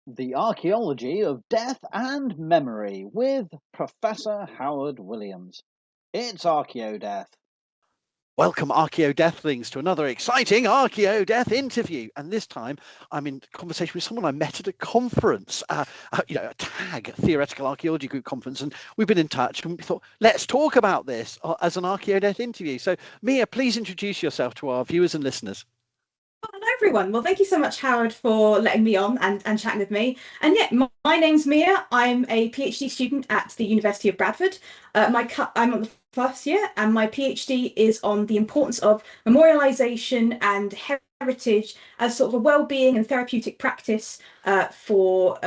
The Archaeology of Death and Memory with Professor Howard Williams. It's Archaeodeath. Welcome, Archaeodeathlings, to another exciting Archaeodeath interview. And this time, I'm in conversation with someone I met at a conference, a TAG, Theoretical Archaeology Group conference. And we've been in touch and we thought, let's talk about this as an Archaeodeath interview. So, Mia, please introduce yourself to our viewers and listeners. Hello everyone. Well, thank you so much, Howard, for letting me on and chatting with me. And yeah, my name's Mia. I'm a PhD student at the University of Bradford. I'm on the first year, and my PhD is on the importance of memorialization and heritage as sort of a well-being and therapeutic practice for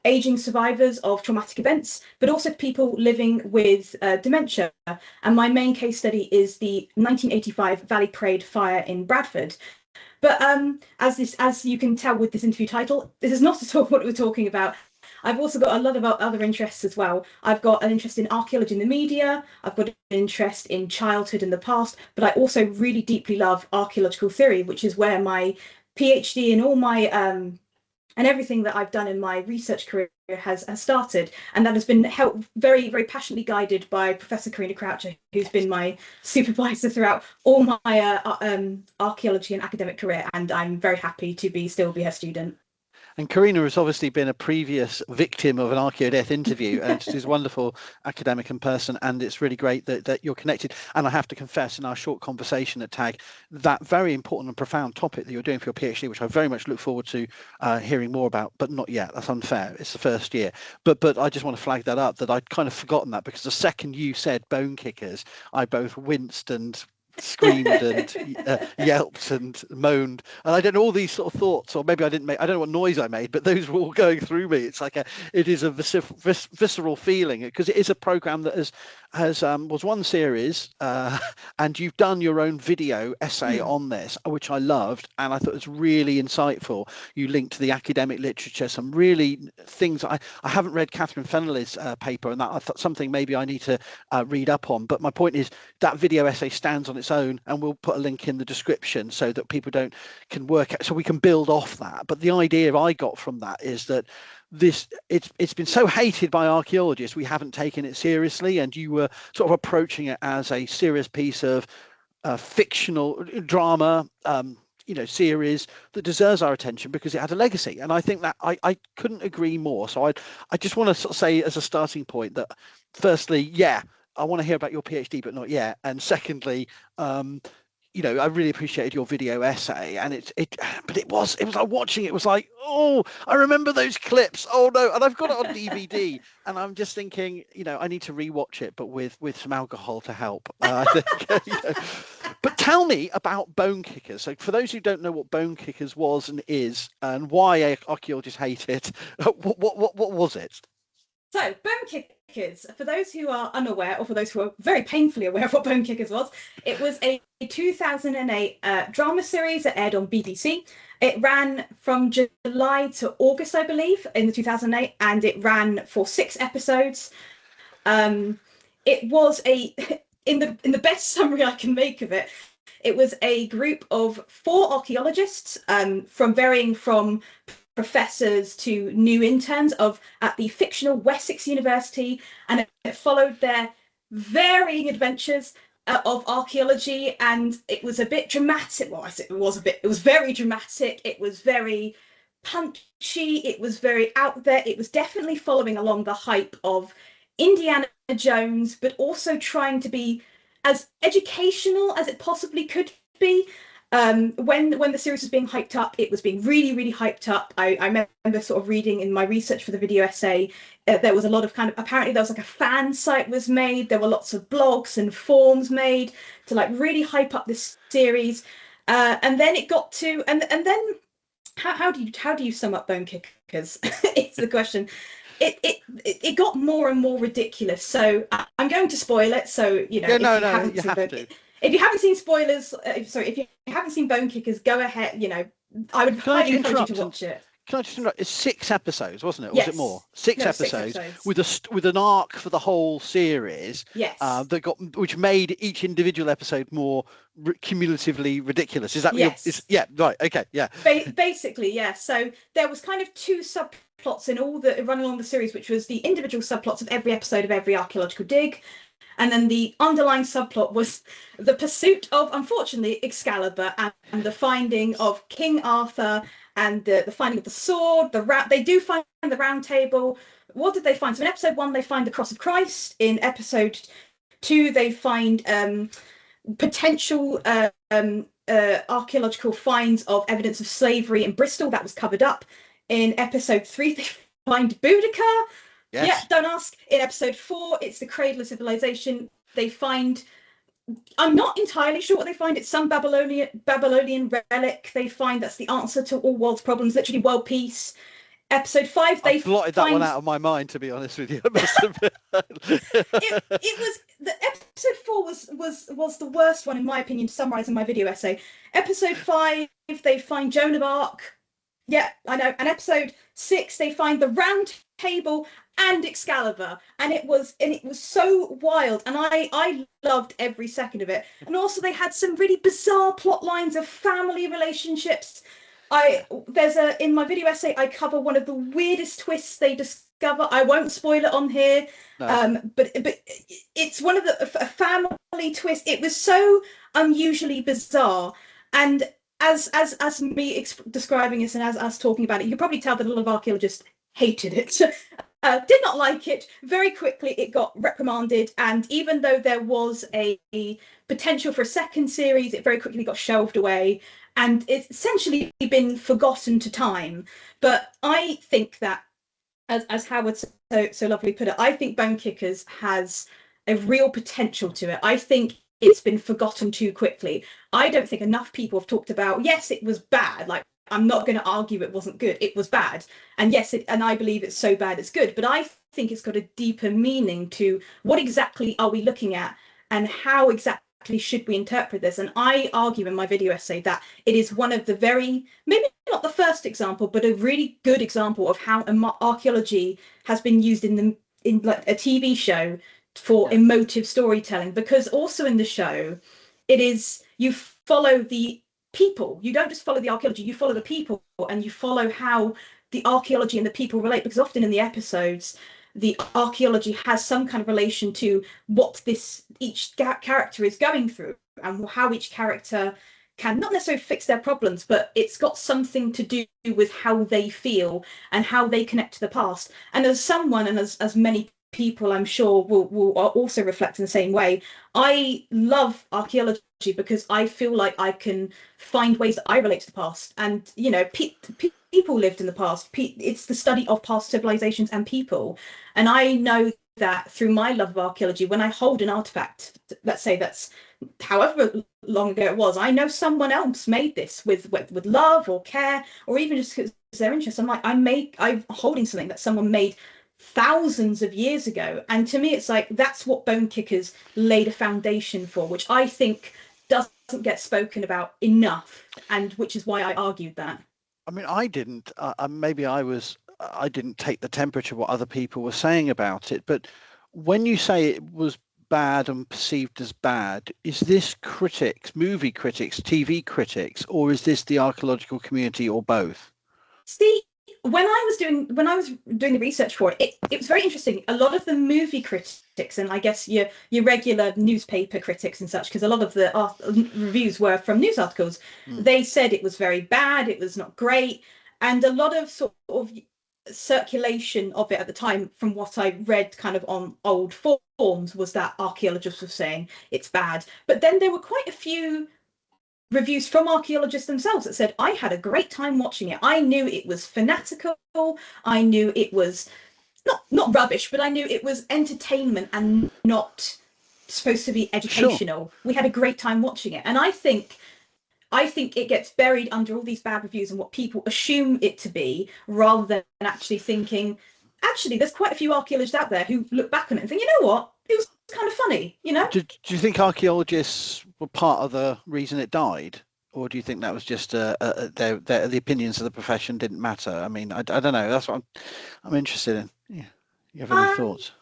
aging survivors of traumatic events, but also people living with dementia. And my main case study is the 1985 Valley Parade fire in Bradford. But as you can tell with this interview title, this is not at all what we're talking about. I've also got a lot of other interests as well. I've got an interest in archaeology in the media. I've got an interest in childhood in the past, but I also really deeply love archaeological theory, which is where my PhD and all my and everything that I've done in my research career has started, and that has been very, very passionately guided by Professor Karina Croucher, who's been my supervisor throughout all my archaeology and academic career, and I'm very happy to still be her student. And Karina has obviously been a previous victim of an Archaeodeath interview, and she's a wonderful academic and person, and it's really great that you're connected. And I have to confess, in our short conversation at TAG, that very important and profound topic that you're doing for your PhD, which I very much look forward to hearing more about, but not yet. That's unfair. It's the first year. But I just want to flag that up, that I'd kind of forgotten that, because the second you said Bonekickers, I both winced and screamed and yelped and moaned, and I don't know, all these sort of thoughts, or maybe I don't know what noise I made, but those were all going through me. It's like it is a visceral feeling, because it is a program that was one series, and you've done your own video essay on this, which I loved, and I thought it was really insightful. You linked to the academic literature, some really things. I haven't read Catherine Fennelly's paper, and that I thought something maybe I need to read up on. But my point is that video essay stands on its own, and we'll put a link in the description so that people can work out, so we can build off that. But the idea I got from that is that it's been so hated by archaeologists, we haven't taken it seriously, and you were sort of approaching it as a serious piece of fictional drama, series that deserves our attention because it had a legacy. And I think that I couldn't agree more. So I just want to sort of say as a starting point that, firstly, yeah, I want to hear about your PhD, but not yet. And secondly, I really appreciated your video essay, and but it was like watching it was like, oh, I remember those clips. Oh no, and I've got it on DVD, and I'm just thinking, I need to rewatch it, but with some alcohol to help. I think. But tell me about Bonekickers. So for those who don't know what Bonekickers was and is, and why archaeologists hate it, what was it? So, Bonekickers, for those who are unaware, or for those who are very painfully aware of what Bonekickers was, it was a 2008 drama series that aired on BBC. It ran from July to August, I believe, in the 2008, and it ran for 6 episodes. It was in the best summary I can make of it, it was a group of 4 archaeologists, varying from professors to new interns at the fictional Wessex University, and it followed their varying adventures of archaeology. And it was a bit dramatic. Well, it was very dramatic. It was very punchy. It was very out there. It was definitely following along the hype of Indiana Jones, but also trying to be as educational as it possibly could be. When the series was being hyped up, it was being really, really hyped up. I remember sort of reading in my research for the video essay, there was a lot of apparently there was like a fan site was made. There were lots of blogs and forums made to like really hype up this series. And then it got to, and then how do you sum up Bonekickers? It's the question. It got more and more ridiculous. So I'm going to spoil it. So you have to. If you haven't seen spoilers, if you haven't seen Bonekickers, go ahead. I would highly encourage you to watch it. Can I just interrupt? It's 6 episodes, wasn't it? Or Yes. was it more? Six No, episodes 6 episodes. with an arc for the whole series. Yes. Which made each individual episode more cumulatively ridiculous. Is that what Yes. yeah, right. Okay, yeah. Basically, yeah. So there was kind of 2 subplots in all the running along the series, which was the individual subplots of every episode of every archaeological dig. And then the underlying subplot was the pursuit of, unfortunately, Excalibur and the finding of King Arthur and the finding of the sword. They do find the round table. What did they find? So in episode 1, they find the cross of Christ. In episode 2, they find potential archaeological finds of evidence of slavery in Bristol that was covered up. In episode 3, they find Boudica. Yes. Yeah, don't ask. In episode 4, it's the cradle of civilization. They find, I'm not entirely sure what they find. It's some Babylonian relic they find that's the answer to all world's problems, literally world peace. Episode 5, they blotted that one out of my mind, to be honest with you. It must have been. it was the episode 4 was the worst one in my opinion, to summarize in my video essay. Episode 5, they find Joan of Arc. Yeah, I know. And episode 6, they find the round table and Excalibur, and it was so wild, and I loved every second of it. And also they had some really bizarre plot lines of family relationships. In my video essay I cover one of the weirdest twists they discover. I won't spoil it on here. No. But it's one of a family twist. It was so unusually bizarre, and as me describing this and as us talking about it, you can probably tell that a lot of archaeologists hated it. Did not like it. Very quickly it got reprimanded, and even though there was a potential for a second series, it very quickly got shelved away, and it's essentially been forgotten to time. But I think that, as Howard so lovely put it, I think Bonekickers has a real potential to it. I think it's been forgotten too quickly. I don't think enough people have talked about, yes, it was bad. Like, I'm not going to argue it wasn't good. It was bad. And yes, and I believe it's so bad it's good. But I think it's got a deeper meaning to what exactly are we looking at and how exactly should we interpret this. And I argue in my video essay that it is one of the very, maybe not the first example, but a really good example of how archaeology has been used in like a TV show for emotive storytelling. Because also in the show, it is, you follow the people. You don't just follow the archaeology, you follow the people, and you follow how the archaeology and the people relate, because often in the episodes the archaeology has some kind of relation to what each character is going through and how each character can not necessarily fix their problems, but it's got something to do with how they feel and how they connect to the past. And as someone, and as many people I'm sure will also reflect in the same way, I love archaeology because I feel like I can find ways that I relate to the past. And you know, people lived in the past. It's the study of past civilizations and people, and I know that through my love of archaeology, when I hold an artifact, let's say that's however long ago it was, I know someone else made this with love or care, or even just because their interest. I'm like, I'm holding something that someone made thousands of years ago, and to me it's like that's what Bonekickers laid a foundation for, which I think doesn't get spoken about enough, and which is why I argued that. I mean, I didn't I didn't take the temperature of what other people were saying about it, but when you say it was bad and perceived as bad, is this critics, movie critics, TV critics, or is this the archaeological community, or both? See, when I was doing the research for it, it was very interesting. A lot of the movie critics, and I guess your regular newspaper critics and such, because a lot of the reviews were from news articles, they said it was very bad, it was not great, and a lot of sort of circulation of it at the time, from what I read kind of on old forums, was that archaeologists were saying it's bad. But then there were quite a few reviews from archaeologists themselves that said, I had a great time watching it. I knew it was fanatical. I knew it was not rubbish, but I knew it was entertainment and not supposed to be educational. Sure. We had a great time watching it. And I think it gets buried under all these bad reviews and what people assume it to be, rather than actually thinking, actually, there's quite a few archaeologists out there who look back on it and think, you know what? It was kind of funny, you know? Do you think archaeologists were part of the reason it died? or do you think that was just the opinions of the profession didn't matter? I mean, I don't know. That's what I'm interested in. Yeah. You have any thoughts?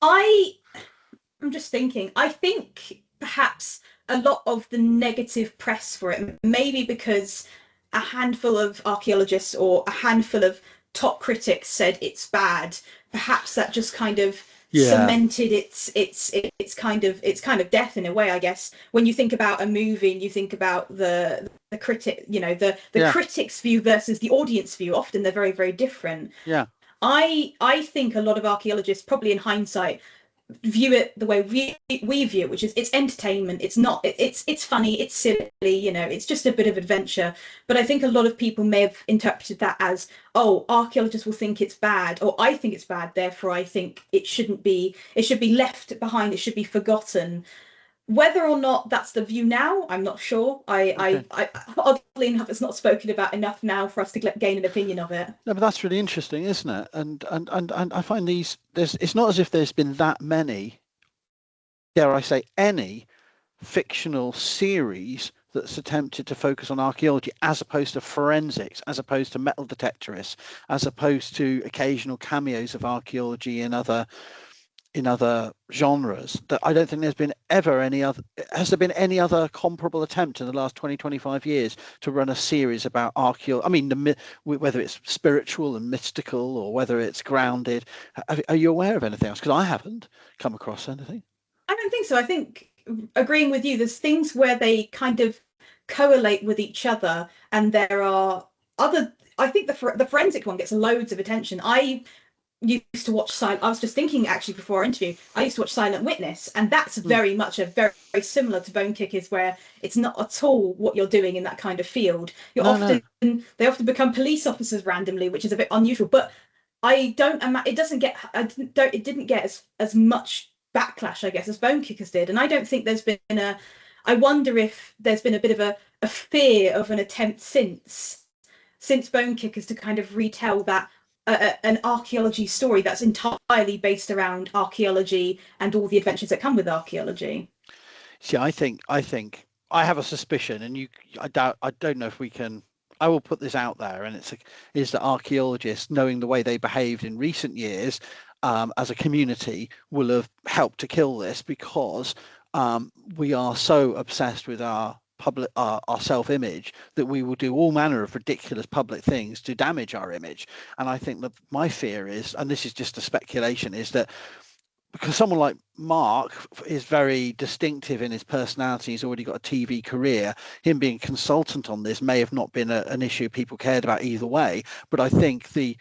I'm just thinking. I think perhaps a lot of the negative press for it, maybe because a handful of archaeologists or a handful of top critics said it's bad. Perhaps that just kind of cemented its kind of death in a way, I guess. When you think about a movie and you think about the critic, the critic's view versus the audience view, often they're very, very different. Yeah. I think a lot of archaeologists, probably in hindsight, view it the way we view it, which is it's entertainment. It's not, it's funny, it's silly, it's just a bit of adventure. But I think a lot of people may have interpreted that as, oh, archaeologists will think it's bad, or I think it's bad, therefore I think it should be left behind, it should be forgotten. Whether or not that's the view now, I'm not sure. I oddly enough, it's not spoken about enough now for us to gain an opinion of it. No, but that's really interesting, isn't it? And I find it's not as if there's been that many, dare I say, any fictional series that's attempted to focus on archaeology as opposed to forensics, as opposed to metal detectorists, as opposed to occasional cameos of archaeology in other genres. That I don't think there's been ever any other. Has there been any other comparable attempt in the last 20-25 years to run a series about archaeology? I mean, whether it's spiritual and mystical or whether it's grounded. Are you aware of anything else? Because I haven't come across anything. I don't think so. I think, agreeing with you, there's things where they kind of correlate with each other, and there are other. I think the forensic one gets loads of attention. I used to watch I was just thinking actually before our interview, I used to watch Silent Witness, and that's very much very, very similar to Bonekickers, where it's not at all what you're doing in that kind of field. They often become police officers randomly, which is a bit unusual, but it didn't get as much backlash, I guess, as Bonekickers did. And I don't think there's been I wonder if there's been a bit of a fear of an attempt since Bonekickers to kind of retell that an archaeology story that's entirely based around archaeology and all the adventures that come with archaeology. See, I think I have a suspicion, and I don't know if we can. I will put this out there, and is that archaeologists, knowing the way they behaved in recent years as a community, will have helped to kill this, because we are so obsessed with our self-image that we will do all manner of ridiculous public things to damage our image. And I think that my fear is, and this is just a speculation, is that because someone like Mark is very distinctive in his personality, he's already got a TV career, him being a consultant on this may have not been an issue people cared about either way. But I think and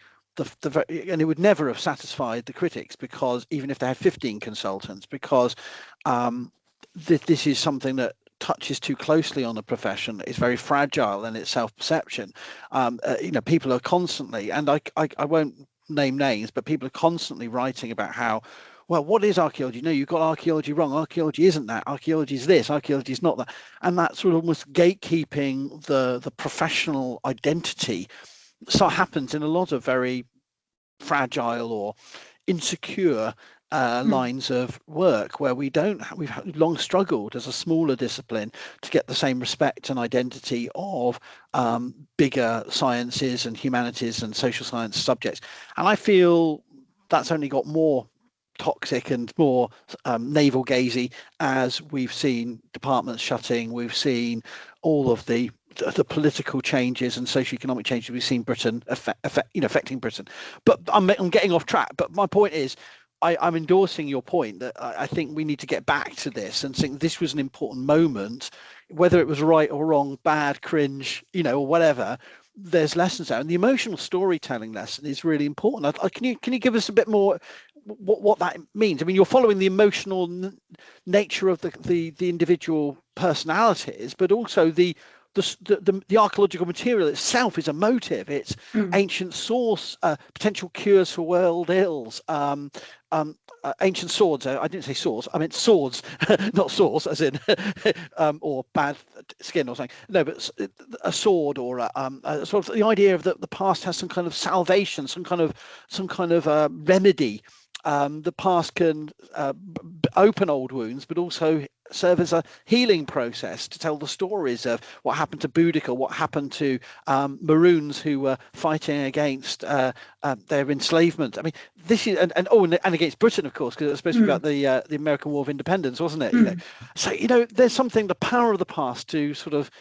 it would never have satisfied the critics, because even if they had 15 consultants, because this is something that touches too closely on the profession. It's very fragile in its self-perception. People are constantly, and I won't name names, but people are constantly writing about how, well, what is archaeology? No, you've got archaeology wrong. Archaeology isn't that. Archaeology is this. Archaeology is not that. And that sort of almost gatekeeping the professional identity. So happens in a lot of very fragile or insecure lines of work, where we've long struggled as a smaller discipline to get the same respect and identity of bigger sciences and humanities and social science subjects. And I feel that's only got more toxic and more navel gazy as we've seen departments shutting, we've seen all of the political changes and socioeconomic changes we've seen Britain affecting Britain. But I'm getting off track. But my point is, I'm endorsing your point that I think we need to get back to this and think this was an important moment, whether it was right or wrong, bad, cringe, or whatever. There's lessons there, and the emotional storytelling lesson is really important. Can you give us a bit more what that means? I mean, you're following the emotional nature of the individual personalities, but also the archaeological material itself is emotive. It's ancient source, potential cures for world ills, ancient swords. I didn't say swords, I meant swords, not swords as in or bad skin or something. No, but a sword, or sort of the idea of that the past has some kind of salvation, some kind of remedy. The past can open old wounds, but also serve as a healing process to tell the stories of what happened to Boudica, what happened to Maroons who were fighting against their enslavement. I mean, this is and against Britain, of course, because it was supposed to be about the American War of Independence, wasn't it? You know, so there's something, the power of the past to sort of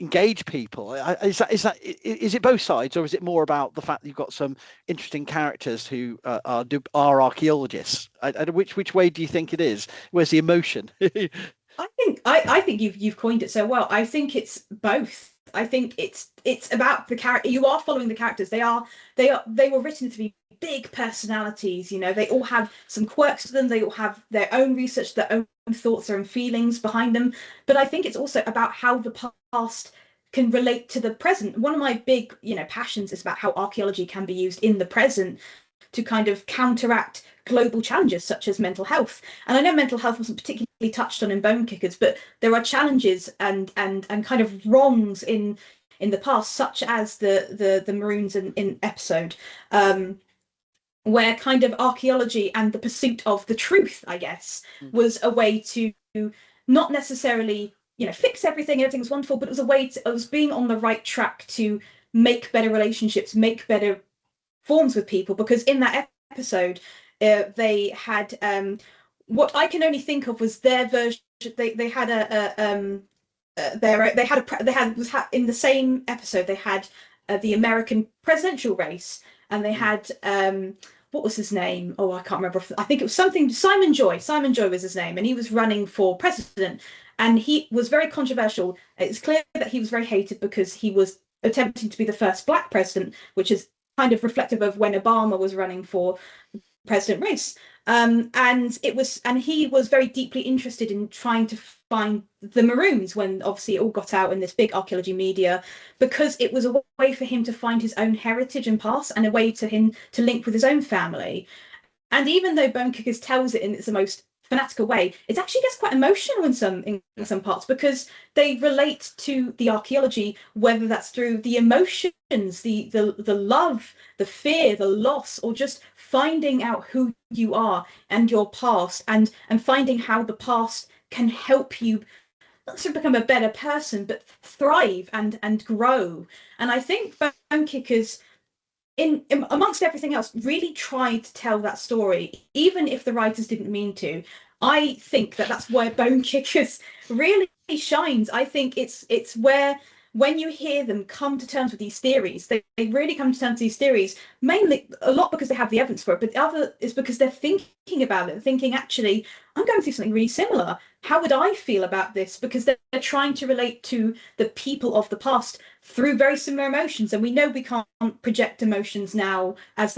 engage people. Is it both sides, or is it more about the fact that you've got some interesting characters who are archaeologists? Which way do you think it is? Where's the emotion? I think you've coined it so well. I think it's both. I think it's about the character. You are following the characters. They were written to be big personalities. You know, they all have some quirks to them. They all have their own research, their own thoughts, their own feelings behind them. But I think it's also about how the past can relate to the present. One of my big, passions is about how archaeology can be used in the present to kind of counteract global challenges such as mental health. And I know mental health wasn't particularly touched on in Bonekickers, but there are challenges and kind of wrongs in the past, such as the Maroons in episode, where kind of archaeology and the pursuit of the truth, I guess, was a way to not necessarily fix everything, everything's wonderful, but it was a way it was being on the right track to make better relationships, make better forms with people. Because in that episode, they had what I can only think of was their version. They had in the same episode they had the American presidential race, and they had what was his name? Oh, I can't remember. I think it was something Simon Joy. Simon Joy was his name, and he was running for president. And he was very controversial. It's clear that he was very hated because he was attempting to be the first Black president, which is kind of reflective of when Obama was running for the president race. And he was very deeply interested in trying to find the Maroons when obviously it all got out in this big archaeology media, because it was a way for him to find his own heritage and past, and a way to him to link with his own family. And even though Bonekickers tells it in its the most fanatical way, it actually gets quite emotional in some parts, because they relate to the archaeology, whether that's through the emotions, the love, the fear, the loss, or just finding out who you are and your past, and finding how the past can help you not to become a better person, but thrive and grow. And I think Bonekickers, in amongst everything else, really tried to tell that story, even if the writers didn't mean to. I think that's where Bonekickers really shines. I think it's where, when you hear them come to terms with these theories, they really come to terms with these theories, mainly a lot because they have the evidence for it, but the other is because they're thinking about it, thinking, actually, I'm going through something really similar. How would I feel about this? Because they're trying to relate to the people of the past through very similar emotions. And we know we can't project emotions now because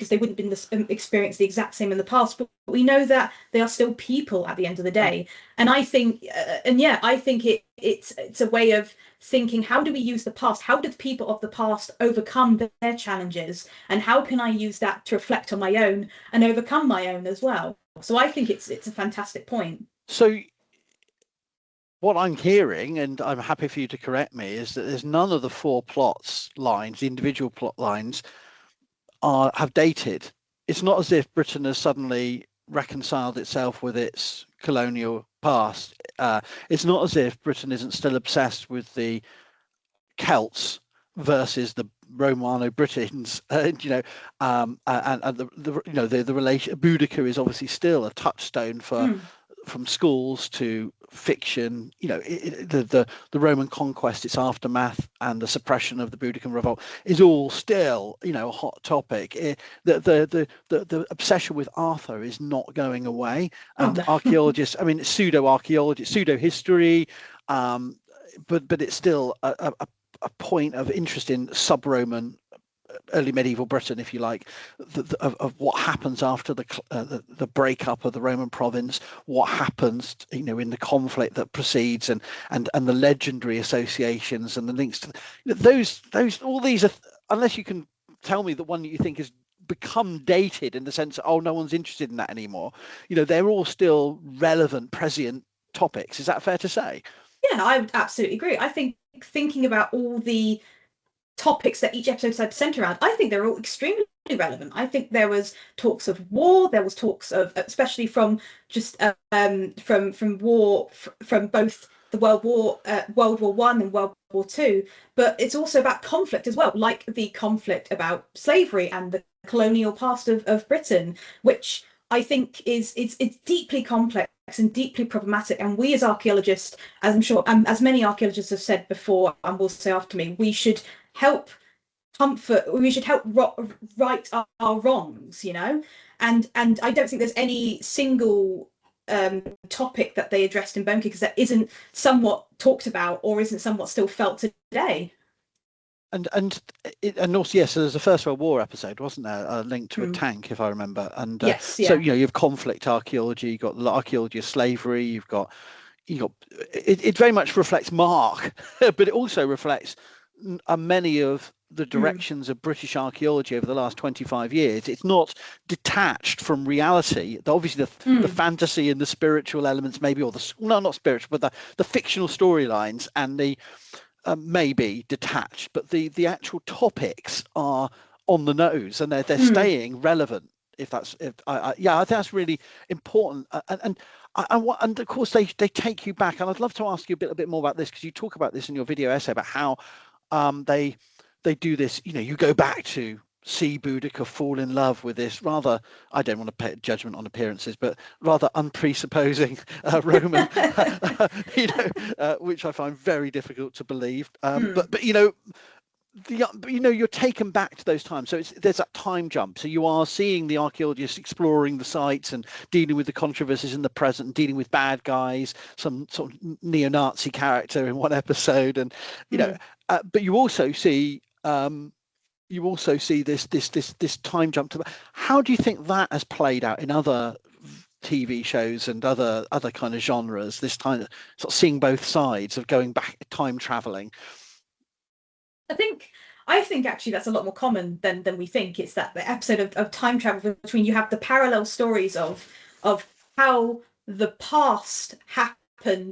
they wouldn't have been experienced the exact same in the past, but we know that they are still people at the end of the day. And I think, I think it's a way of thinking, how do we use the past? How did people of the past overcome their challenges? And how can I use that to reflect on my own and overcome my own as well? So I think it's a fantastic point. So what I'm hearing, and I'm happy for you to correct me, is that there's none of the four the individual plot lines have dated. It's not as if Britain has suddenly reconciled itself with its colonial past. It's not as if Britain isn't still obsessed with the Celts versus the Romano-Britons, and the relation. Boudica is obviously still a touchstone for from schools to fiction. The Roman conquest, its aftermath, and the suppression of the Boudican revolt is all still a hot topic. The obsession with Arthur is not going away, and archaeologists, pseudo archaeology, pseudo history, but it's still a point of interest in sub-Roman, early medieval Britain, if you like, of what happens after the breakup of the Roman province, what happens, in the conflict that precedes, and the legendary associations and the links to those. All these are, unless you can tell me the one that you think has become dated in the sense that, no one's interested in that anymore. They're all still relevant, prescient topics. Is that fair to say? Yeah, I would absolutely agree. I think thinking about all the topics that each episode decided to centre around, I think they're all extremely relevant. I think there was talks of war, there was talks of, especially from just from war, from both the World War One and World War Two, but it's also about conflict as well, like the conflict about slavery and the colonial past of Britain, which I think is it's deeply complex and deeply problematic. And we as archaeologists, as I'm sure, as many archaeologists have said before and will say after me, we should help right our wrongs, you know. And I don't think there's any single topic that they addressed in Bonekickers that isn't somewhat talked about or isn't somewhat still felt today. And also, yes, so there's a First World War episode, wasn't there? A link to a tank, if I remember. And yes, yeah. So you have conflict archaeology, you've got the archaeology of slavery, you've got it very much reflects Mark, but it also reflects many of the directions of British archaeology over the last 25 years. It's not detached from reality. Obviously, the fantasy and the spiritual elements, maybe, or not spiritual, but the fictional storylines and the may be detached, but the actual topics are on the nose and they're staying relevant. I think that's really important. And of course they take you back. And I'd love to ask you a bit more about this, because you talk about this in your video essay about how they do this. You go back to see Boudica fall in love with this rather, I don't want to pay judgment on appearances, but rather unpresupposing Roman, which I find very difficult to believe. But you're taken back to those times. So there's that time jump. So you are seeing the archaeologists exploring the sites and dealing with the controversies in the present, and dealing with bad guys, some sort of neo-Nazi character in one episode, and but you also see this time jump to. How do you think that has played out in other TV shows and other kind of genres? This kind of sort of seeing both sides of going back, time traveling. I think actually that's a lot more common than we think. It's that the episode of time travel between, you have the parallel stories of how the past happened,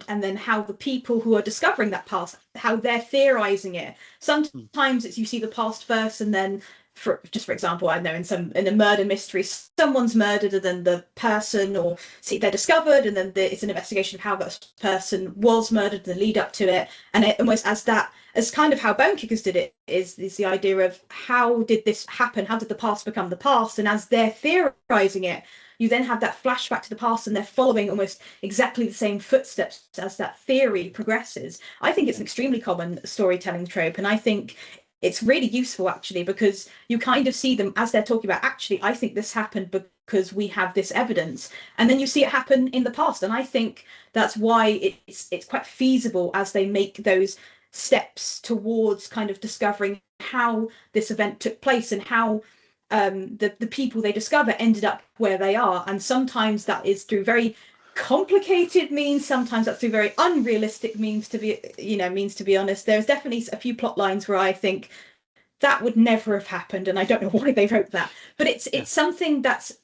and then how the people who are discovering that past, how they're theorizing it. Sometimes it's you see the past first, and then for example, I know in a murder mystery, someone's murdered and then the person, or they're discovered, and then it's an investigation of how that person was murdered, the lead up to it, and it almost as kind of how Bonekickers did it is the idea of how did this happen? How did the past become the past? And as they're theorizing it, you then have that flashback to the past, and they're following almost exactly the same footsteps as that theory progresses. I think it's an extremely common storytelling trope, and I think it's really useful actually, because you kind of see them as they're talking about, actually, I think this happened because we have this evidence, and then you see it happen in the past. And I think that's why it's quite feasible as they make those steps towards kind of discovering how this event took place and how the people they discover ended up where they are. And sometimes that is through very complicated means, sometimes that's through very unrealistic means, to be honest. There's definitely a few plot lines where I think that would never have happened, and I don't know why they wrote that, but it's something that's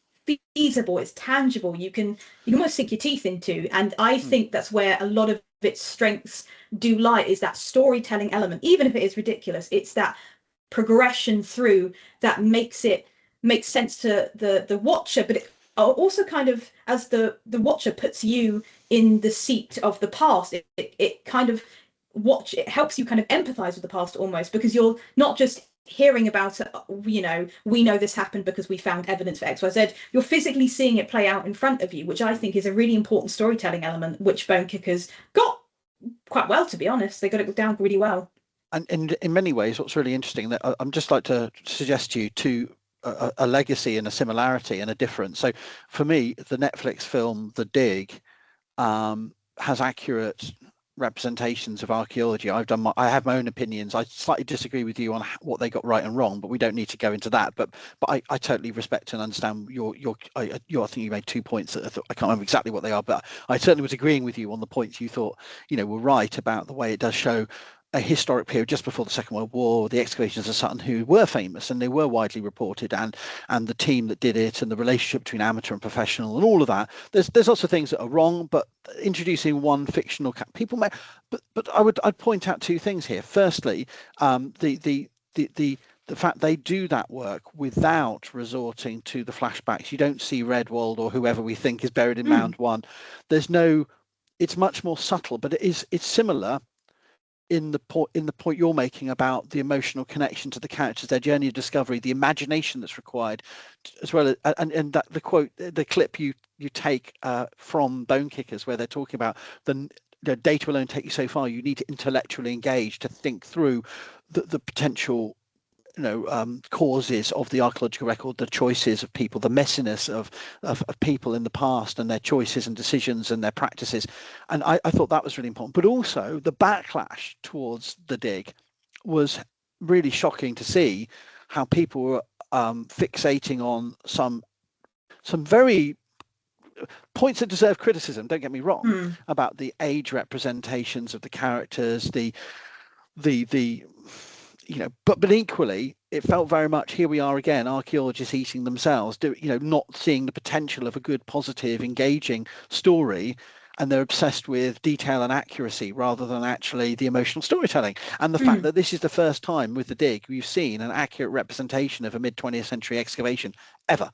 feasible, it's tangible, you can almost sink your teeth into. And I think that's where a lot of its strengths do lie, is that storytelling element. Even if it is ridiculous, it's that progression through that makes sense to the watcher, but it also kind of, as the watcher, puts you in the seat of the past. It kind of it helps you kind of empathize with the past almost, because you're not just hearing about it, we know this happened because we found evidence for XYZ. You're physically seeing it play out in front of you, which I think is a really important storytelling element, which Bonekickers got quite well, to be honest. They got it down really well. And in many ways, what's really interesting, that I'm just like to suggest to you a legacy and a similarity and a difference. So for me, the Netflix film The Dig has accurate representations of archaeology. I have my own opinions. I slightly disagree with you on what they got right and wrong, but we don't need to go into that. But I totally respect and understand I think you made 2 points that I can't remember exactly what they are, but I certainly was agreeing with you on the points you thought were right about the way it does show a historic period just before the Second World War, the excavations of Sutton, who were famous and they were widely reported, and the team that did it, and the relationship between amateur and professional, and all of that. There's lots of things that are wrong, but introducing one fictional people may. But I'd point out two things here. Firstly, the the fact they do that work without resorting to the flashbacks. You don't see Redwald or whoever we think is buried in Mound 1. There's no, it's much more subtle, but it's similar in the point you're making about the emotional connection to the characters, their journey of discovery, the imagination that's required, as well as and that the clip you take from Bonekickers, where they're talking about the data will only take you so far. You need to intellectually engage to think through the potential causes of the archaeological record, the choices of people, the messiness of people in the past and their choices and decisions and their practices. And I thought that was really important. But also the backlash towards the dig was really shocking to see how people were fixating on some very points that deserve criticism, don't get me wrong, about the age representations of the characters, but equally it felt very much, here we are again, archaeologists eating themselves, not seeing the potential of a good, positive, engaging story, and they're obsessed with detail and accuracy rather than actually the emotional storytelling. And the fact that this is the first time with the dig we've seen an accurate representation of a mid-20th century excavation ever.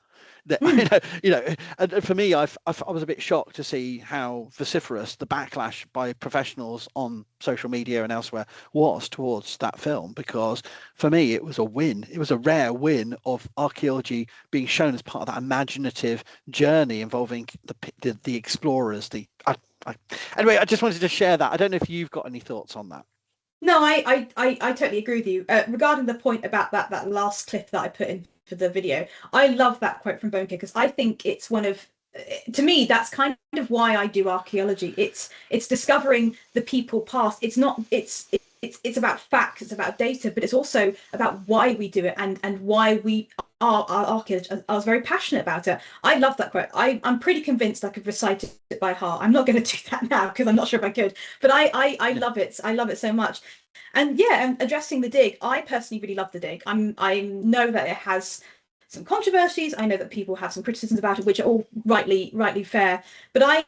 And for me, I was a bit shocked to see how vociferous the backlash by professionals on social media and elsewhere was towards that film, because for me it was a win. It was a rare win of archaeology being shown as part of that imaginative journey involving the explorers. Anyway, I just wanted to share that. I don't know if you've got any thoughts on that. No, I totally agree with you. Regarding the point about that last clip that I put in for the video, I love that quote from Bonekickers. I think it's one of, to me, that's kind of why I do archaeology. It's discovering the people past. It's about facts, it's about data, but it's also about why we do it and why we are archaeologists. I was very passionate about it. I love that quote. I'm pretty convinced I could recite it by heart. I'm not going to do that now because I'm not sure if I could, but I love it. I love it so much. And yeah, addressing the dig, I personally really love the dig. I know that it has some controversies. I know that people have some criticisms about it, which are all rightly fair. But I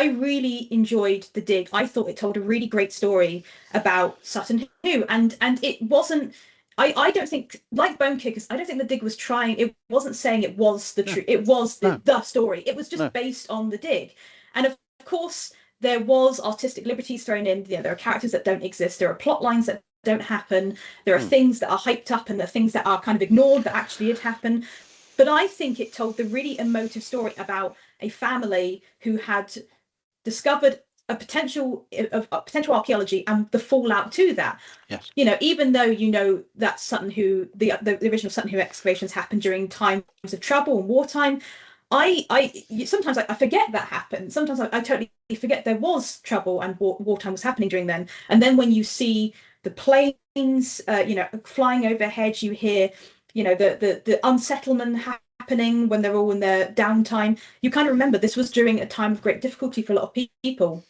really enjoyed the dig. I thought it told a really great story about Sutton Hoo, and it wasn't. I don't think, like Bonekickers, I don't think the dig was trying. It wasn't saying it was the truth. It was the story. It was just based on the dig, and of course there was artistic liberties thrown in. There are characters that don't exist. There are plot lines that don't happen. There are things that are hyped up and there are things that are kind of ignored that actually did happen. But I think it told the really emotive story about a family who had discovered a potential archaeology and the fallout to that. Yes. Even though that Sutton Hoo, the original Sutton Hoo excavations happened during times of trouble and wartime. Sometimes I forget that happened. Sometimes I totally forget there was trouble and wartime was happening during then. And then when you see the planes, flying overhead, you hear, the unsettlement happening when they're all in their downtime. You kind of remember this was during a time of great difficulty for a lot of people,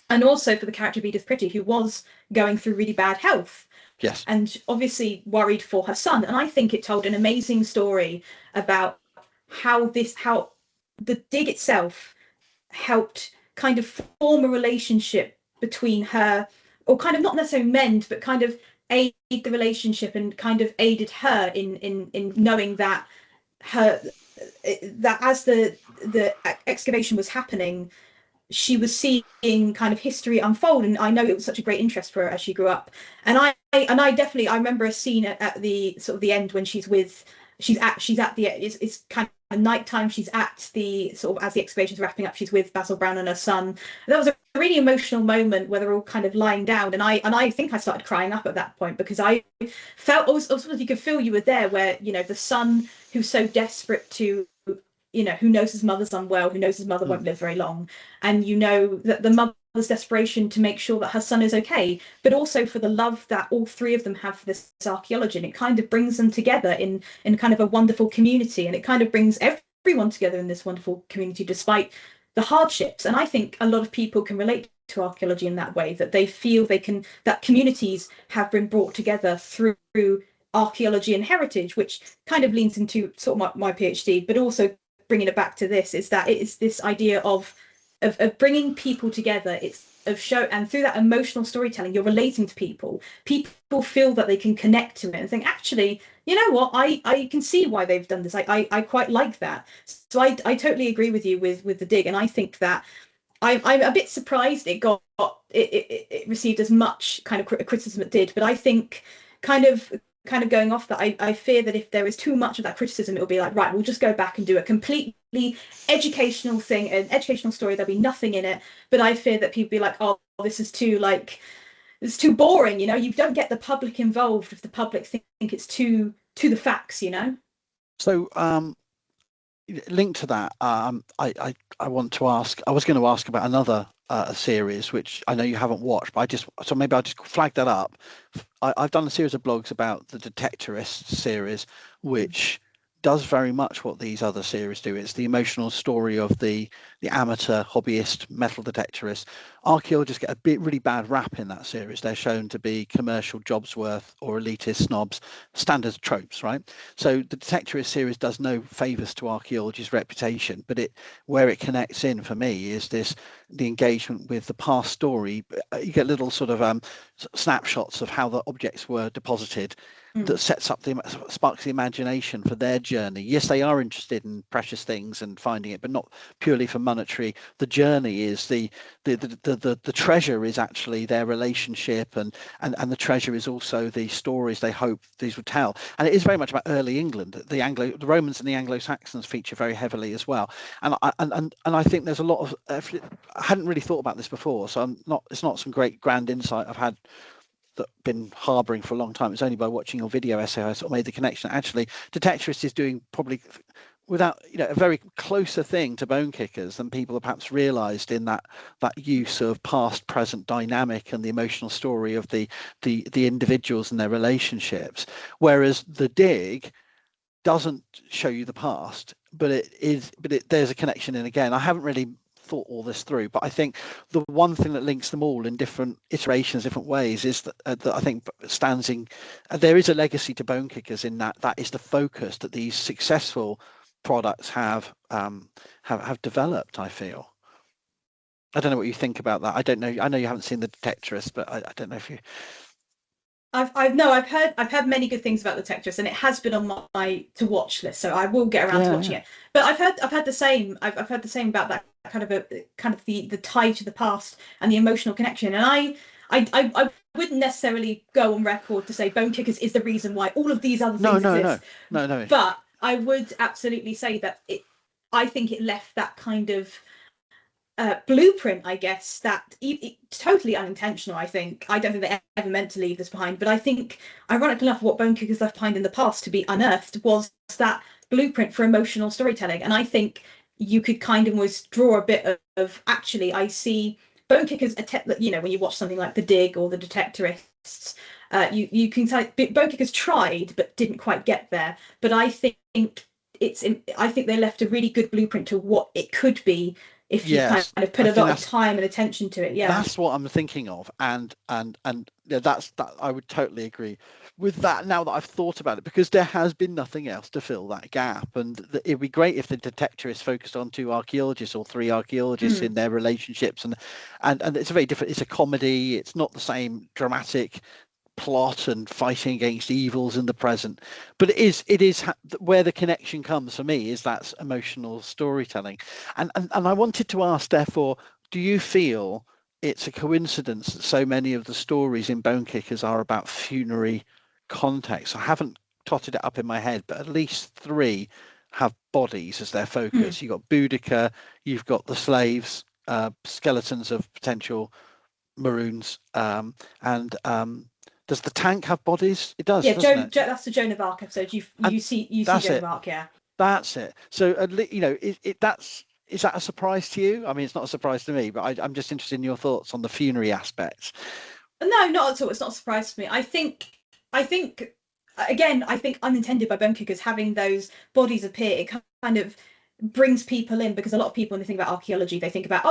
and also for the character of Edith Pretty, who was going through really bad health. Yes. And obviously worried for her son. And I think it told an amazing story about how the dig itself helped kind of form a relationship between her, or kind of not necessarily mend, but kind of aid the relationship and kind of aided her in knowing that as the excavation was happening, she was seeing kind of history unfold. And I know it was such a great interest for her as she grew up. And I remember a scene at the sort of the end when she's at the, it's kind of nighttime, she's at the sort of, as the excavation's wrapping up, she's with Basil Brown and her son. And that was a really emotional moment where they're all kind of lying down, and I think I started crying up at that point, because I felt also you could feel you were there, where the son who's so desperate to, who knows his mother's unwell, who knows his mother won't live very long, and that the mother's desperation to make sure that her son is okay, but also for the love that all three of them have for this archaeology. And it kind of brings them together in kind of a wonderful community, and it kind of brings everyone together in this wonderful community despite the hardships. And I think a lot of people can relate to archaeology in that way, that they feel that communities have been brought together through archaeology and heritage, which kind of leans into sort of my PhD, but also bringing it back to this, is that it is this idea of bringing people together. It's of show, and through that emotional storytelling, you're relating to people. People feel that they can connect to it and think, actually, you know what, I can see why they've done this. I quite like that. So I totally agree with you with the dig, and I think that I'm a bit surprised it received as much kind of criticism it did, but I think kind of going off that, I fear that if there is too much of that criticism, it'll be like, right, we'll just go back and do a completely educational thing, an educational story. There'll be nothing in it. But I fear that people be like, oh, this is too it's too boring. You know, you don't get the public involved if the public think it's too to the facts. You know. So linked to that, I want to ask. I was going to ask about another series which I know you haven't watched, but maybe I'll just flag that up. I've done a series of blogs about the Detectorists series, which does very much what these other series do. It's the emotional story of the amateur hobbyist metal detectorist. Archaeologists get a really bad rap in that series. They're shown to be commercial jobs worth or elitist snobs, standard tropes, right? So the Detectorist series does no favors to archaeology's reputation, but where it connects in for me is the engagement with the past story. You get little sort of snapshots of how the objects were deposited. That sparks the imagination for their journey. Yes, they are interested in precious things and finding it, but not purely for monetary. The journey is the treasure is actually their relationship, and the treasure is also the stories they hope these would tell. And it is very much about early England. The Romans and the Anglo-Saxons feature very heavily as well. And I think there's a lot of I hadn't really thought about this before, so it's not some great grand insight I've had that been harboring for a long time. It's only by watching your video essay I sort of made the connection. Actually, Detectorist is doing probably without a very closer thing to Bonekickers than people have perhaps realized in that use of past present dynamic and the emotional story of the individuals and their relationships, whereas the dig doesn't show you the past, but there's a connection. And again, I haven't really thought all this through, but I think the one thing that links them all in different iterations, different ways, is that I think there is a legacy to Bonekickers in that is the focus that these successful products have developed. I feel. I don't know what you think about that. I don't know. I know you haven't seen the Detectorist, but I don't know if you. I've heard many good things about the Detectorist, and it has been on my to watch list, so I will get around to watching it. But I've heard the same. I've heard the same about that kind of the tie to the past and the emotional connection. And I wouldn't necessarily go on record to say Bonekickers is the reason why all of these other things exist. No. But I would absolutely say that I think it left that kind of blueprint, I guess, that totally unintentional. I don't think they ever meant to leave this behind, but I think, ironically enough, what Bonekickers left behind in the past to be unearthed was that blueprint for emotional storytelling. And I think you could kind of almost draw a bit of actually, I see Bonekickers, when you watch something like The Dig or the Detectorists, you can tell Bonekickers tried but didn't quite get there. But I think they left a really good blueprint to what it could be if you kind of put a lot of time and attention to it. Yeah, that's what I'm thinking of, and that's that. I would totally agree with that now that I've thought about it, because there has been nothing else to fill that gap, and it'd be great if the Detectorists focused on 2 archaeologists or 3 archaeologists in their relationships, and it's a very different. It's a comedy. It's not the same dramatic plot and fighting against evils in the present, but it is where the connection comes for me, is that emotional storytelling. And I wanted to ask, therefore, do you feel it's a coincidence that so many of the stories in Bonekickers are about funerary context? I haven't totted it up in my head, but at least 3 have bodies as their focus. You've got Boudica, you've got the slaves, skeletons of potential maroons, and does the tank have bodies? It does. Yeah, that's the Joan of Arc episode. You see Joan of Arc, yeah. That's it. So is that a surprise to you? I mean, it's not a surprise to me, but I'm just interested in your thoughts on the funerary aspects. No, not at all. It's not a surprise to me. I think unintended by Bonekickers, having those bodies appear, it kind of brings people in, because a lot of people, when they think about archaeology, they think about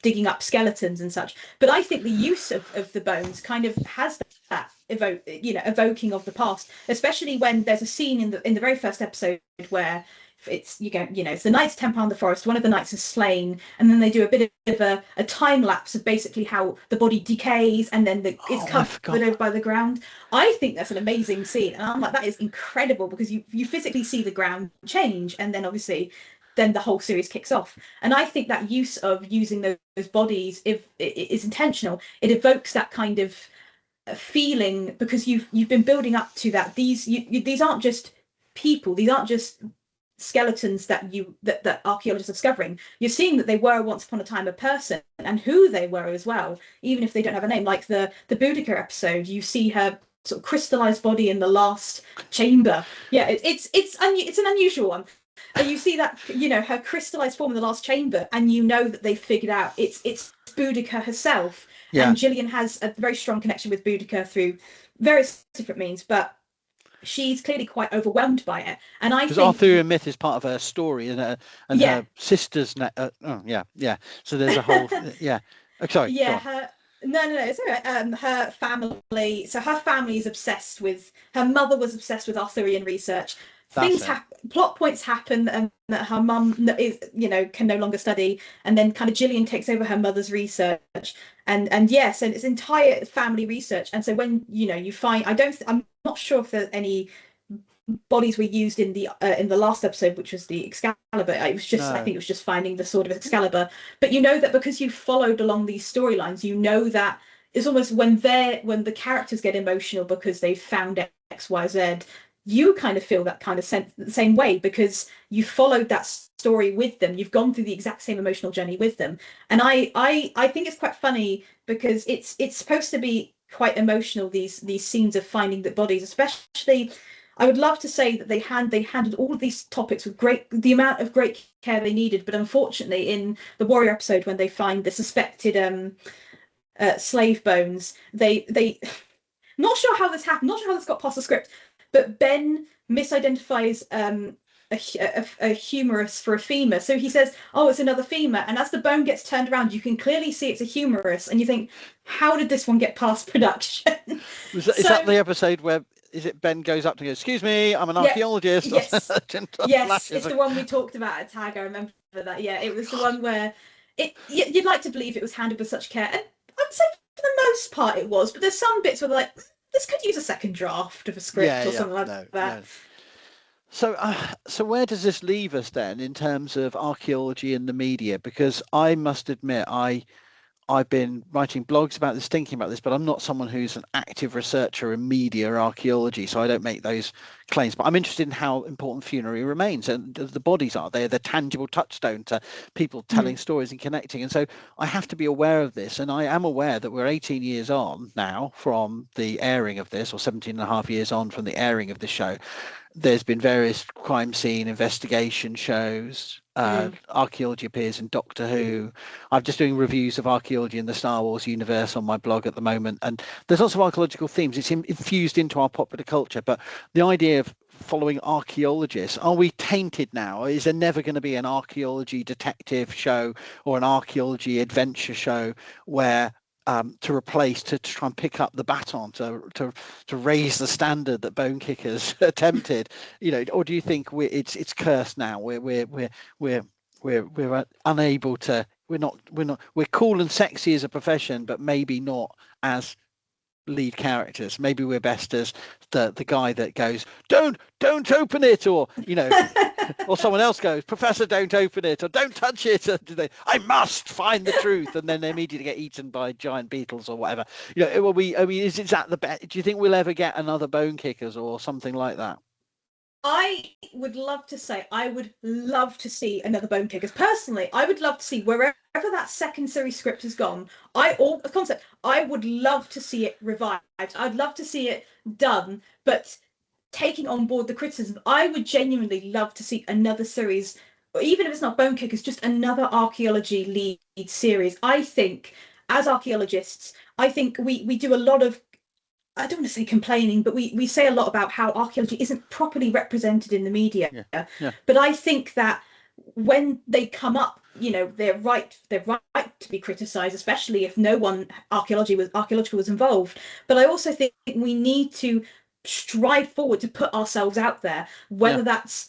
digging up skeletons and such. But I think the use of the bones kind of has that evoking of the past, especially when there's a scene in the very first episode where it's it's the Knights Templar in the forest, one of the knights is slain, and then they do a bit of a time lapse of basically how the body decays, and then it's covered over by the ground. I think that's an amazing scene, and I'm like, that is incredible, because you physically see the ground change, and then obviously then the whole series kicks off. And I think that use of using those bodies, if it is intentional, it evokes that kind of feeling, because you've been building up to that. These aren't just people, these aren't just skeletons that archaeologists are discovering. You're seeing that they were once upon a time a person, and who they were as well, even if they don't have a name. Like the Boudicca episode, you see her sort of crystallized body in the last chamber. Yeah, it's an unusual one. And you see that, her crystallized form in the last chamber, and that they figured out it's Boudicca herself. Yeah. And Gillian has a very strong connection with Boudicca through various different means, but she's clearly quite overwhelmed by it. And I think Arthurian myth is part of her story, and her sister's. So there's a whole. Yeah. Oh, sorry. Yeah. No, it's all right. Her family. So her family is obsessed with. Her mother was obsessed with Arthurian research. Things happen, plot points happen, and that her mum is, can no longer study, and then kind of Gillian takes over her mother's research, and yes, and it's entire family research. And so when you find, I'm not sure if there's any bodies were used in the last episode, which was the Excalibur. It was just, I think it was just finding the sword of Excalibur. But that because you followed along these storylines, that it's almost when the characters get emotional because they've found X, Y, Z. You kind of feel that kind of same way, because you followed that story with them. You've gone through the exact same emotional journey with them. And I think it's quite funny, because it's supposed to be quite emotional, these scenes of finding the bodies. Especially, I would love to say that they handled all of these topics with the amount of great care they needed. But unfortunately, in the Warrior episode, when they find the suspected slave bones, they not sure how this happened, not sure how this got past the script. But Ben misidentifies a humerus for a femur. So he says, oh, it's another femur. And as the bone gets turned around, you can clearly see it's a humerus. And you think, how did this one get past production? Is that the episode where Ben goes up to go, excuse me, I'm an archaeologist? Yes, yes, it's the one we talked about at TAG. I remember that. Yeah, it was the one where you'd like to believe it was handled with such care. And I'd say for the most part it was. But there's some bits where they're like, this could use a second draft of a script or something like that. No. So where does this leave us then in terms of archaeology and the media? Because I must admit, I've been writing blogs about this, thinking about this, but I'm not someone who's an active researcher in media or archaeology, so I don't make those claims. But I'm interested in how important funerary remains, and the bodies are. They're the tangible touchstone to people telling stories and connecting. And so I have to be aware of this. And I am aware that we're 18 years on now from the airing of this, or 17 and a half years on from the airing of the show. There's been various crime scene investigation shows. Archaeology appears in Doctor Who. I'm just doing reviews of archaeology in the Star Wars universe on my blog at the moment, and there's lots of archaeological themes. It's infused into our popular culture, but the idea of following archaeologists, are we tainted now? Is there never going to be an archaeology detective show or an archaeology adventure show where to replace, to try and pick up the baton, to raise the standard that Bonekickers attempted, or do you think it's cursed now? We're unable to. We're cool and sexy as a profession, but maybe not as lead characters. Maybe we're best as the guy that goes, don't open it, or or someone else goes, Professor, don't open it, or don't touch it, or I must find the truth, and then they immediately get eaten by giant beetles or whatever. Is that the best? Do you think we'll ever get another Bonekickers or something like that? I would love to say I would love to see another Bonekickers. Personally, I would love to see wherever that second series script has gone. I would love to see it revived. I'd love to see it done, but taking on board the criticism, I would genuinely love to see another series, or even if it's not Bonekickers, just another archaeology lead series. I think as archaeologists, I think we do a lot of, I don't want to say complaining, but we say a lot about how archaeology isn't properly represented in the media. Yeah. But I think that when they come up, they're right to be criticised, especially if no one archaeological was involved. But I also think we need to strive forward to put ourselves out there, whether that's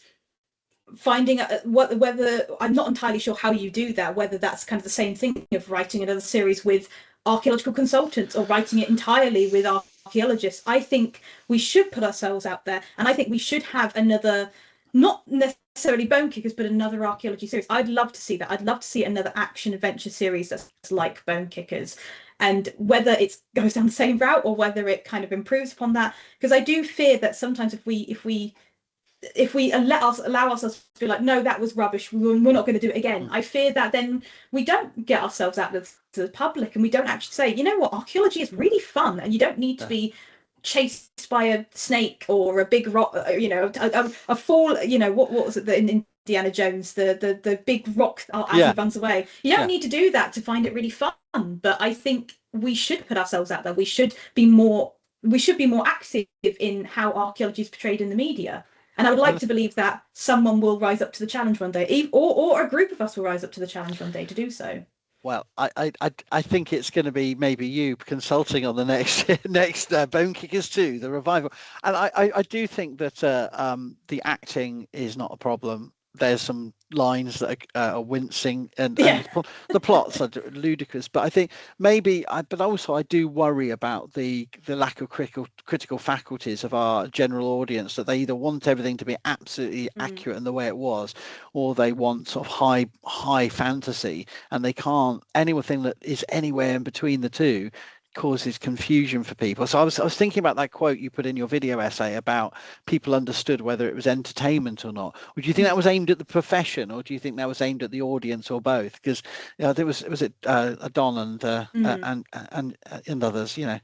finding whether I'm not entirely sure how you do that, whether that's kind of the same thing of writing another series with archaeological consultants or writing it entirely with archaeologists. I think we should put ourselves out there, and I think we should have another, not necessarily Bonekickers, but another archaeology series. I'd love to see that. I'd love to see another action adventure series that's like Bonekickers, and whether it goes down the same route or whether it kind of improves upon that, because I do fear that sometimes if we allow ourselves to be like, no, that was rubbish, we're not going to do it again, I fear that then we don't get ourselves out to the public, and we don't actually say, you know what, archaeology is really fun, and you don't need to be chased by a snake or a big rock, you know, a fall, you know, what was it in Indiana Jones, the big rock as he runs away. You don't need to do that to find it really fun. But I think we should put ourselves out there. We should be more active in how archaeology is portrayed in the media. And I would like to believe that someone will rise up to the challenge one day, or a group of us will rise up to the challenge one day to do so. Well, I think it's going to be maybe you consulting on the next Bonekickers 2, the revival. And I do think that the acting is not a problem. There's some lines that are wincing, and the plots are ludicrous. But I think maybe, but also I do worry about the lack of critical faculties of our general audience, that they either want everything to be absolutely accurate in the way it was, or they want sort of high fantasy, and they can't. Anything that is anywhere in between the two causes confusion for people. So I was thinking about that quote you put in your video essay about people understood whether it was entertainment or not. Would you think that was aimed at the profession, or do you think that was aimed at the audience, or both? Because there was it Don and others, you know.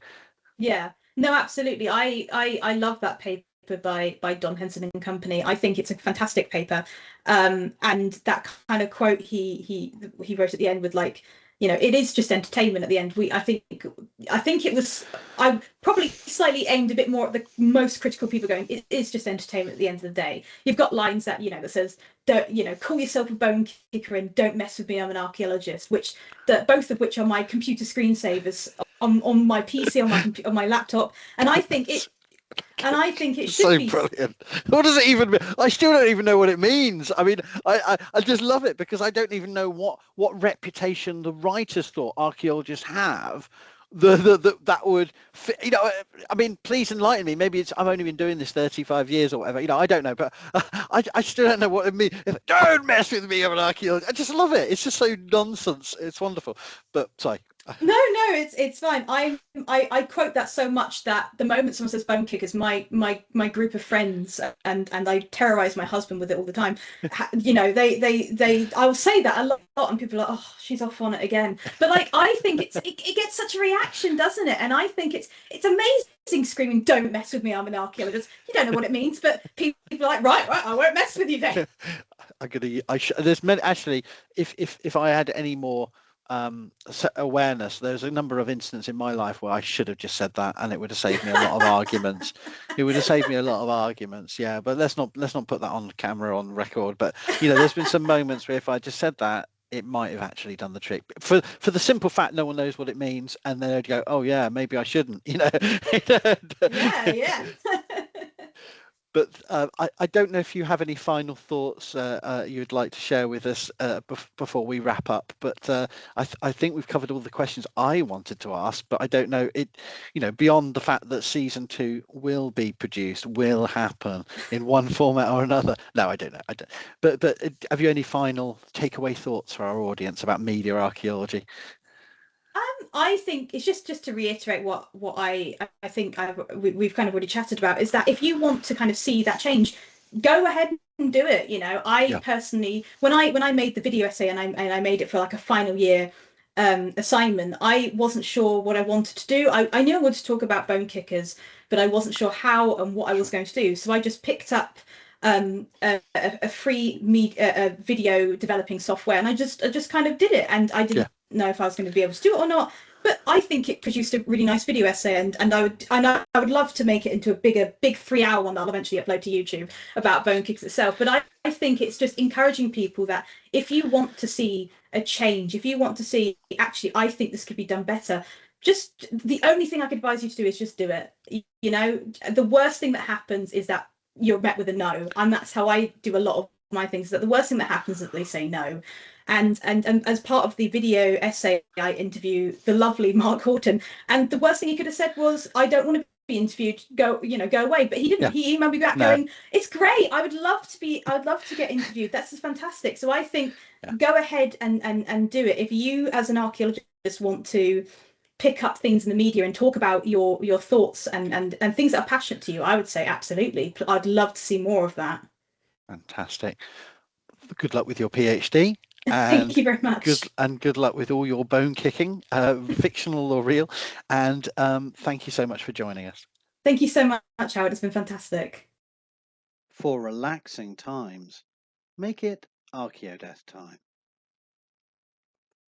Yeah, no, absolutely. I love that paper by Don Henson and Company. I think it's a fantastic paper, and that kind of quote he wrote at the end with, like, you know, it is just entertainment at the end. I think it was, I probably slightly aimed a bit more at the most critical people, going, it is just entertainment at the end of the day. You've got lines that, you know, that says, don't, you know, call yourself a bone kicker and don't mess with me, I'm an archaeologist, both of which are my computer screensavers on my PC, on my laptop. And I think it should so be brilliant. What does it even mean? I still don't even know what it means. I mean, I just love it, because I don't even know what reputation the writers thought archaeologists have that would fit, you know. I mean, please enlighten me. Maybe I've only been doing this 35 years or whatever, you know, I don't know, but I still don't know what it means. Don't mess with me, I'm an archaeologist. I just love it. It's just so nonsense. It's wonderful. But sorry. No, it's fine. I quote that so much that the moment someone says Bonekickers, my group of friends, and I terrorize my husband with it all the time. You know, I will say that a lot, and people are like, oh, she's off on it again. But like, I think it gets such a reaction, doesn't it? And I think it's amazing, screaming, "Don't mess with me, I'm an archaeologist." You don't know what it means, but people are like, right, I won't mess with you then. There's many, actually. If I had any more awareness, there's a number of incidents in my life where I should have just said that, and it would have saved me a lot of arguments. It would have saved me a lot of arguments. Yeah, but let's not put that on camera, on record. But you know, there's been some moments where if I just said that, it might have actually done the trick, for the simple fact no one knows what it means, and then they'd go, oh yeah, maybe I shouldn't, you know. yeah. But I don't know if you have any final thoughts you'd like to share with us before we wrap up. But I think we've covered all the questions I wanted to ask. But I don't know, you know, beyond the fact that season 2 will be produced, will happen in one format or another. No, I don't know. I don't. But have you any final takeaway thoughts for our audience about media archaeology? I think it's just to reiterate what I think we've kind of already chatted about, is that if you want to kind of see that change, go ahead and do it. You know, personally, when I made the video essay and I made it for like a final year assignment, I wasn't sure what I wanted to do. I knew I wanted to talk about Bonekickers, but I wasn't sure how and what I was going to do. So I just picked up a free video developing software, and I just kind of did it, and I didn't know if I was going to be able to do it or not, but I think it produced a really nice video essay, and I would love to make it into a big 3-hour one that I'll eventually upload to YouTube about Bonekickers itself. But I think it's just encouraging people that if you want to see a change, if you want to see, actually, I think this could be done better, just the only thing I could advise you to do is just do it. You know, the worst thing that happens is that you're met with a no, and that's how I do a lot of my things, that the worst thing that happens is that they say no. And as part of the video essay I interview the lovely Mark Horton, and the worst thing he could have said was, I don't want to be interviewed, go away. But he didn't. Yeah. He emailed me back going, it's great, I'd love to get interviewed, that's fantastic. So I think go ahead and do it. If you as an archaeologist want to pick up things in the media and talk about your thoughts and things that are passionate to you, I would say absolutely. I'd love to see more of that. Fantastic. Good luck with your PhD. And thank you very much. Good luck with all your bone kicking, fictional or real. And thank you so much for joining us. Thank you so much, Howard. It's been fantastic. For relaxing times, make it Archaeodeath time.